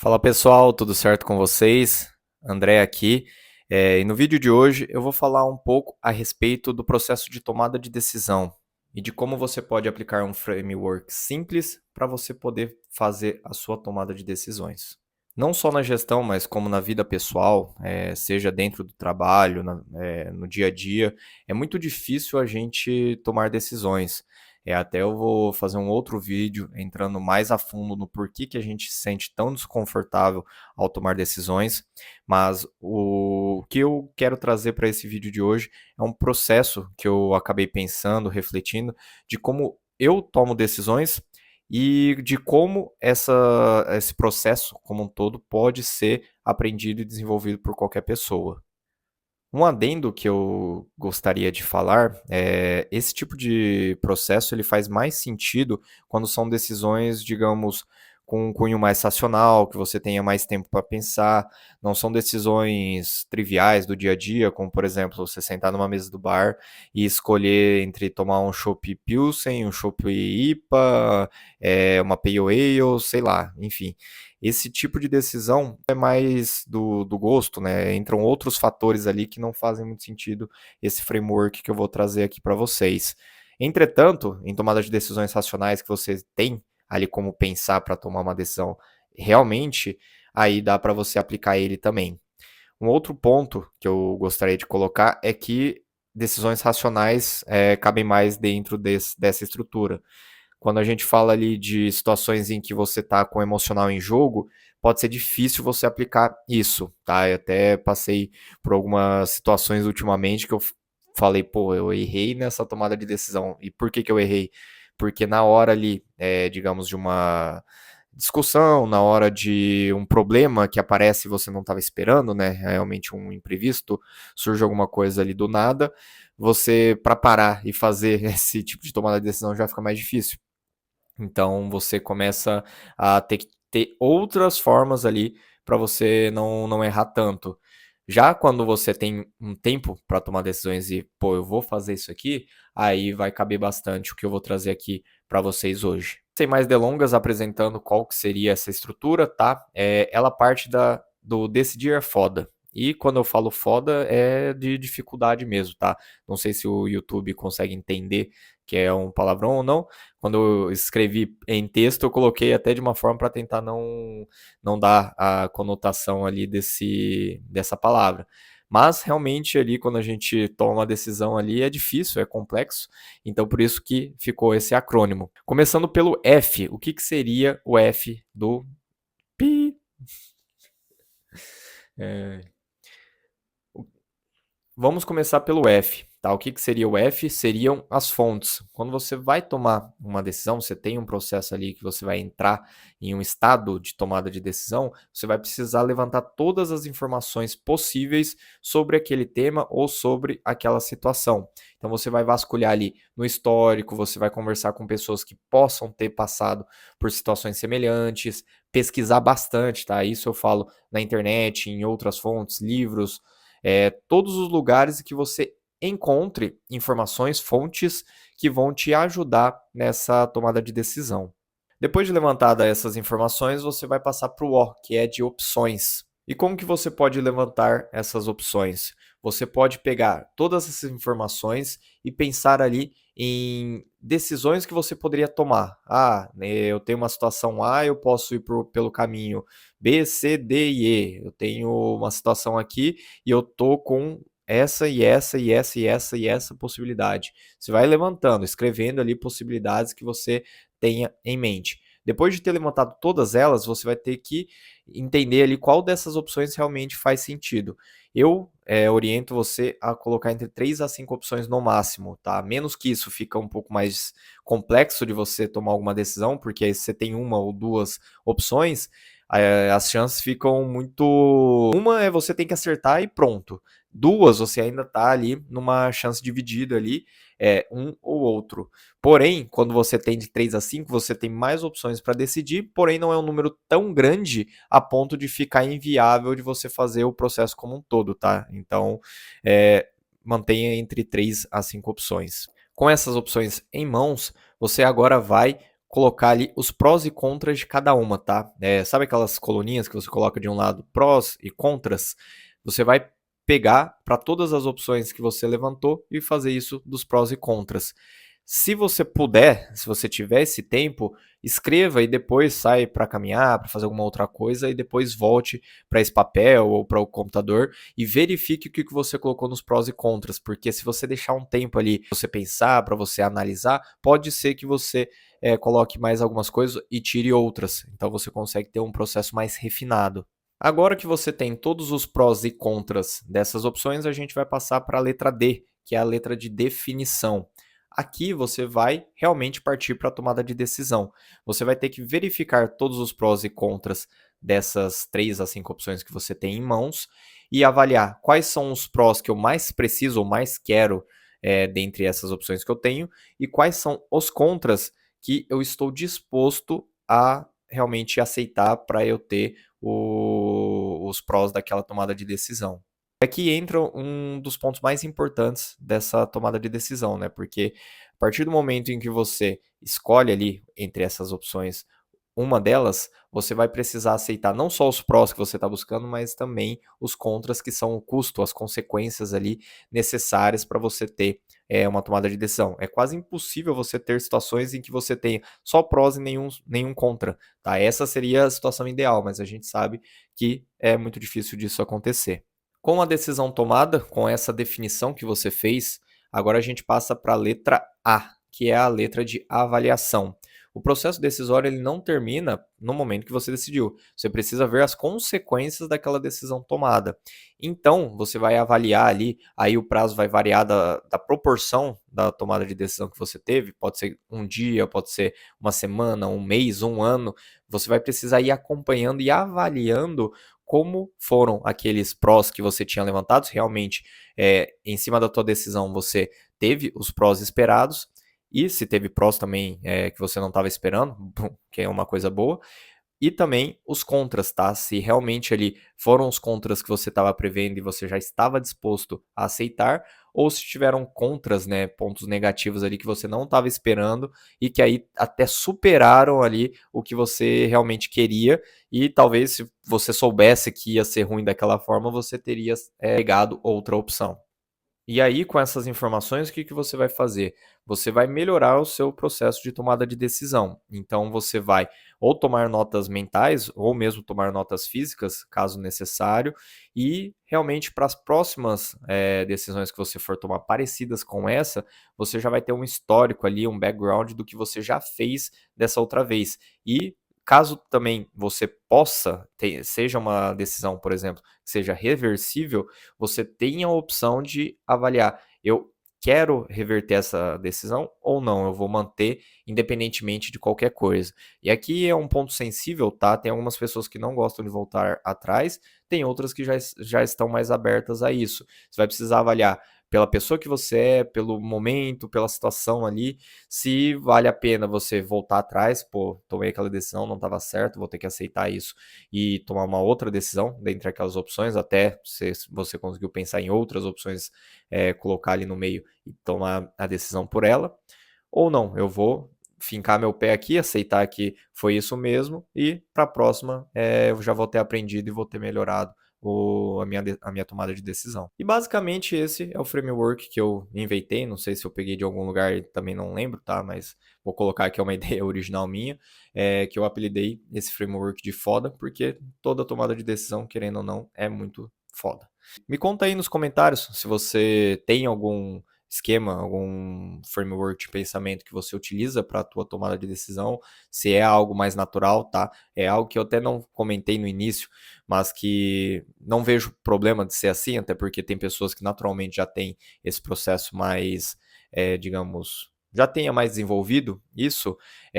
Fala pessoal, tudo certo com vocês? André aqui. E no vídeo de hoje eu vou falar um pouco a respeito do processo de tomada de decisão e de como você pode aplicar um framework simples para você poder fazer a sua tomada de decisões. Não só na gestão, mas como na vida pessoal, seja dentro do trabalho, no dia a dia, é muito difícil a gente tomar decisões. Até eu vou fazer um outro vídeo entrando mais a fundo no porquê que a gente se sente tão desconfortável ao tomar decisões, mas o que eu quero trazer para esse vídeo de hoje é um processo que eu acabei pensando, refletindo, de como eu tomo decisões e de como esse processo como um todo pode ser aprendido e desenvolvido por qualquer pessoa. Um adendo que eu gostaria de falar é esse tipo de processo ele faz mais sentido quando são decisões, digamos, com um cunho mais racional, que você tenha mais tempo para pensar, não são decisões triviais do dia a dia, como por exemplo, você sentar numa mesa do bar e escolher entre tomar um chopp Pilsen, um chopp IPA, uma Pale Ale, sei lá, enfim. Esse tipo de decisão é mais do gosto, né? Entram outros fatores ali que não fazem muito sentido esse framework que eu vou trazer aqui para vocês. Entretanto, em tomada de decisões racionais que você tem ali como pensar para tomar uma decisão, realmente aí dá para você aplicar ele também. Um outro ponto que eu gostaria de colocar é que decisões racionais cabem mais dentro dessa estrutura. Quando a gente fala ali de situações em que você está com o emocional em jogo, pode ser difícil você aplicar isso, tá? Eu até passei por algumas situações ultimamente que eu falei, pô, eu errei nessa tomada de decisão. E por que que eu errei? Porque na hora ali, digamos, de uma discussão, na hora de um problema que aparece e você não estava esperando, né? Realmente um imprevisto, surge alguma coisa ali do nada, você, para parar e fazer esse tipo de tomada de decisão já fica mais difícil. Então você começa a ter que ter outras formas ali para você não errar tanto. Já quando você tem um tempo para tomar decisões e, pô, eu vou fazer isso aqui, aí vai caber bastante o que eu vou trazer aqui para vocês hoje. Sem mais delongas, apresentando qual que seria essa estrutura, tá? Ela parte do decidir é foda. E quando eu falo foda, é de dificuldade mesmo, tá? Não sei se o YouTube consegue entender que é um palavrão ou não. Quando eu escrevi em texto, eu coloquei até de uma forma para tentar não dar a conotação ali dessa palavra. Mas realmente ali quando a gente toma uma decisão ali é difícil, é complexo, então por isso que ficou esse acrônimo. Começando pelo F, o que, que seria o F do pi? É, Vamos começar pelo F, tá? O que, que seria o F? Seriam as fontes. Quando você vai tomar uma decisão, você tem um processo ali que você vai entrar em um estado de tomada de decisão, você vai precisar levantar todas as informações possíveis sobre aquele tema ou sobre aquela situação. Então você vai vasculhar ali no histórico, você vai conversar com pessoas que possam ter passado por situações semelhantes, pesquisar bastante, tá? Isso eu falo na internet, em outras fontes, livros, todos os lugares que você encontre informações, fontes que vão te ajudar nessa tomada de decisão. Depois de levantada essas informações, você vai passar para o O, que é de opções. E como que você pode levantar essas opções? Você pode pegar todas essas informações e pensar ali em decisões que você poderia tomar. Eu tenho uma situação A, eu posso ir pelo caminho B, C, D e E. Eu tenho uma situação aqui e eu tô com essa e essa e essa e essa e essa possibilidade. Você vai levantando, escrevendo ali possibilidades que você tenha em mente. Depois de ter levantado todas elas, você vai ter que entender ali qual dessas opções realmente faz sentido. Eu oriento você a colocar entre 3 a 5 opções no máximo, tá? Menos que isso fica um pouco mais complexo de você tomar alguma decisão, porque aí você tem uma ou duas opções, as chances ficam muito. Uma é você tem que acertar e pronto. Duas, você ainda tá ali numa chance dividida ali, um ou outro. Porém, quando você tem de 3 a 5, você tem mais opções para decidir, porém não é um número tão grande a ponto de ficar inviável de você fazer o processo como um todo, tá? Então, mantenha entre 3 a 5 opções. Com essas opções em mãos, você agora vai colocar ali os prós e contras de cada uma, tá? Sabe aquelas coluninhas que você coloca de um lado prós e contras? Você vai pegar para todas as opções que você levantou e fazer isso dos prós e contras. Se você puder, se você tiver esse tempo, escreva e depois sai para caminhar, para fazer alguma outra coisa e depois volte para esse papel ou para o computador e verifique o que você colocou nos prós e contras, porque se você deixar um tempo ali para você pensar, para você analisar, pode ser que você coloque mais algumas coisas e tire outras. Então você consegue ter um processo mais refinado. Agora que você tem todos os prós e contras dessas opções, a gente vai passar para a letra D, que é a letra de definição. Aqui você vai realmente partir para a tomada de decisão. Você vai ter que verificar todos os prós e contras dessas 3 a 5 opções que você tem em mãos e avaliar quais são os prós que eu mais preciso ou mais quero dentre essas opções que eu tenho e quais são os contras que eu estou disposto a realmente aceitar para eu ter os prós daquela tomada de decisão. É que entra um dos pontos mais importantes dessa tomada de decisão, né? Porque a partir do momento em que você escolhe ali entre essas opções uma delas, você vai precisar aceitar não só os prós que você está buscando, mas também os contras, que são o custo, as consequências ali necessárias para você ter uma tomada de decisão. É quase impossível você ter situações em que você tenha só prós e nenhum contra, tá? Essa seria a situação ideal, mas a gente sabe que é muito difícil disso acontecer. Com a decisão tomada, com essa definição que você fez, agora a gente passa para a letra A, que é a letra de avaliação. O processo decisório ele não termina no momento que você decidiu. Você precisa ver as consequências daquela decisão tomada. Então, você vai avaliar ali, aí o prazo vai variar da proporção da tomada de decisão que você teve. Pode ser um dia, pode ser uma semana, um mês, um ano. Você vai precisar ir acompanhando e avaliando como foram aqueles prós que você tinha levantados. Realmente, em cima da tua decisão, você teve os prós esperados e se teve prós também que você não estava esperando, que é uma coisa boa, e também os contras, tá? Se realmente ali foram os contras que você estava prevendo e você já estava disposto a aceitar, ou se tiveram contras, né, pontos negativos ali que você não estava esperando e que aí até superaram ali o que você realmente queria e talvez se você soubesse que ia ser ruim daquela forma, você teria pegado outra opção. E aí, com essas informações, o que você vai fazer? Você vai melhorar o seu processo de tomada de decisão. Então, você vai ou tomar notas mentais, ou mesmo tomar notas físicas, caso necessário, e realmente para as próximas decisões que você for tomar parecidas com essa, você já vai ter um histórico ali, um background do que você já fez dessa outra vez. E caso também você possa, seja uma decisão, por exemplo, que seja reversível, você tem a opção de avaliar, eu quero reverter essa decisão ou não, eu vou manter independentemente de qualquer coisa. E aqui é um ponto sensível, tá? Tem algumas pessoas que não gostam de voltar atrás, tem outras que já estão mais abertas a isso. Você vai precisar avaliar pela pessoa que você é, pelo momento, pela situação ali, se vale a pena você voltar atrás, pô, tomei aquela decisão, não estava certo, vou ter que aceitar isso e tomar uma outra decisão dentre aquelas opções, até se você conseguiu pensar em outras opções, colocar ali no meio e tomar a decisão por ela, ou não, eu vou fincar meu pé aqui, aceitar que foi isso mesmo e para a próxima eu já vou ter aprendido e vou ter melhorado a minha tomada de decisão. E basicamente esse é o framework que eu inventei, não sei se eu peguei de algum lugar e também não lembro, tá? Mas vou colocar aqui uma ideia original minha, que eu apelidei esse framework de foda, porque toda tomada de decisão, querendo ou não, é muito foda. Me conta aí nos comentários se você tem algum esquema, algum framework de pensamento que você utiliza para a tua tomada de decisão, se é algo mais natural, tá? É algo que eu até não comentei no início, mas que não vejo problema de ser assim, até porque tem pessoas que naturalmente já têm esse processo mais, digamos, já tenha mais desenvolvido isso,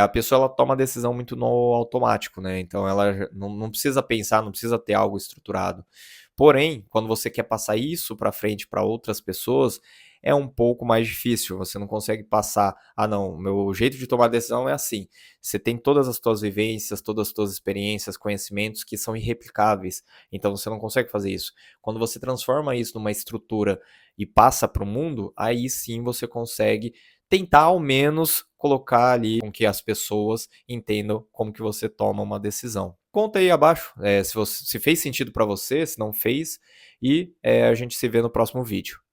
a pessoa ela toma a decisão muito no automático, né? Então ela não precisa pensar, não precisa ter algo estruturado. Porém, quando você quer passar isso para frente para outras pessoas, é um pouco mais difícil. Você não consegue passar, ah, não, meu jeito de tomar decisão é assim. Você tem todas as suas vivências, todas as suas experiências, conhecimentos que são irreplicáveis. Então você não consegue fazer isso. Quando você transforma isso numa estrutura e passa para o mundo, aí sim você consegue tentar ao menos colocar ali com que as pessoas entendam como que você toma uma decisão. Conta aí abaixo se fez sentido para você, se não fez, e a gente se vê no próximo vídeo.